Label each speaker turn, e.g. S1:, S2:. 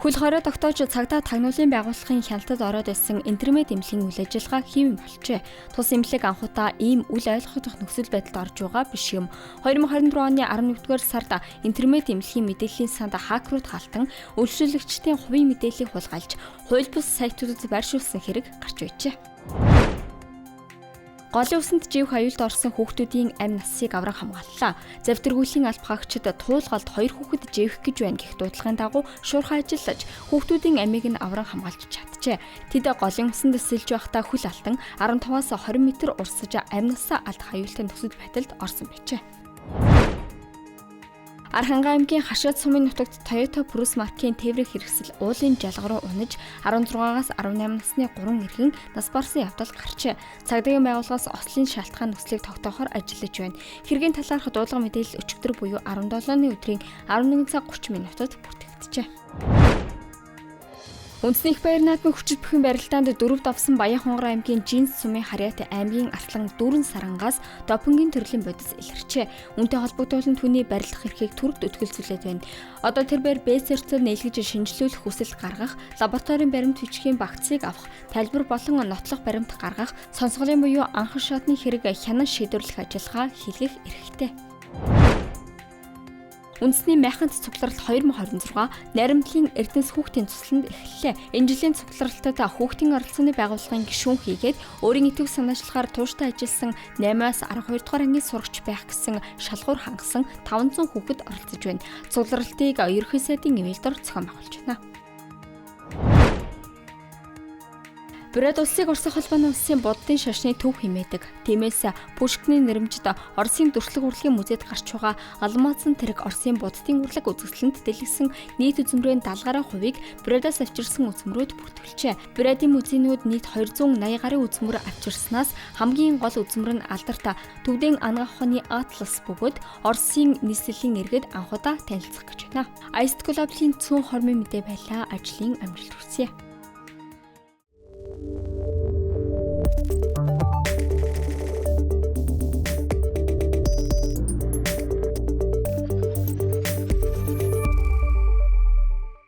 S1: Хөл хорой тогтоож цагдаа тагнуулын байгууллагын хяналтад ороод байсан интернет эмнэлгийн үйл ажиллагаа хийвэн болжээ. Тус эмнэлэг анхудаа ийм үл ойлгогдох нөхцөл байдалд орж байгаа биш юм. 2024 оны 11-р сард интернет эмнэлгийн мэдээллийн санд хакерууд халтан үйлчлүүлэгчдийн хувийн мэдээллийг хулгайлж, хууль бус сайтуудад байршуулсан хэрэг гарч байжээ. Голын усанд живх аюулд орсон хүүхдүүдийн амь насыг авран хамгааллаа. Завдэргүүлийн алба хаагчид туулгалд 2 хүүхэд живх гэж байна гэх дуудлагын дагуу шуурхай ажиллаж хүүхдүүдийн амийг нь авран хамгаалж чаджээ. Тэд голын усанд сэлж байхдаа хөл алтан 15-аас 20 м урсаж амь насаа алдах аюултай нөхцөл байдалд орсон байжээ. Архангай аймгийн Хашаад сумын нутагт Toyota Prius маркийн тээврийн хэрэгсэл уулын жалга руу унаж 16-аас 18 насны 3 эргэн нас барсан явдал гарчээ. Цагдаагийн байгууллагаас ослын шалтгаан нөхцөлийг тогтоохоор ажиллаж байна. Хэргийн талаарх дуудлага мэдээлэл өчигдөр буюу 17-ны өдрийн 11 цаг 30 минутад бүртгэгджээ. Үндэсний их баяр наадмын хүчит бүхэн барилдаанд 4 давсан Баян-Хонгор аймгийн Жинс сумын Харьяат аймгийн Арслан дүүрэн сарангаас допингийн төрлийн бодис илэрчээ. Үүнтэй холбогдуулан түүний барилдах эрхийг түргд өтгөлцүүлээд байна. Одоо тэр баяр БСР-д нийлгэж шинжилүүлэх хүсэл гаргах, лабораторийн баримт бичгийн багцыг авах, тайлбар болон нотлох баримт гаргах, сонсголын буюу анхан шатны хэрэг хянан шийдвэрлэх ажиллагаа хийх эрхтэй. Үндэсний майханд цугларалт 2026 Наримтлын Эрдэнэс хүүхдийн цусланд эхэллээ. Энэ жилийн цугларалтад хүүхдийн оролцооны байгууллагын гишүүн хийгээд өөрийн итгэв санаачлахаар тууштай ажилласан 8-аас 12 дугаар ангийн сурагч байх гэсэн шалгуур хангасан 500 хүүхэд оролцож байна. Цугларалтыг ерөнхий сайдын ивэлдор зохион байгуулж байна. Бурайд улсыг Орсын холбооны улсын буддын шашны төв хэмээдэг. Тиймээс Пушкины нэрэмжид Оросын дүрслэг урлагийн музейд гарч байгаа алмаазан тэрэг Оросын буддын урлаг үзэсгэлэнт дэлгэсэн нийт үзмрийн 70 гаруй хувийг Бурайдаас авчирсан үзмрүүд бүртгүүлжээ. Бурайдын музейнүүд нийт 280 гаруй үзмөр авчирснаас хамгийн гол үзмөр нь алдарт Төвдийн Ангаах ухааны атлас бөгөөд Оросын нийслэлийн иргэд анхудаа танилцах гэж байна. Ice Global-ийн цөөн хормын мэдээ байлаа. Ажлын амжилт хүсье.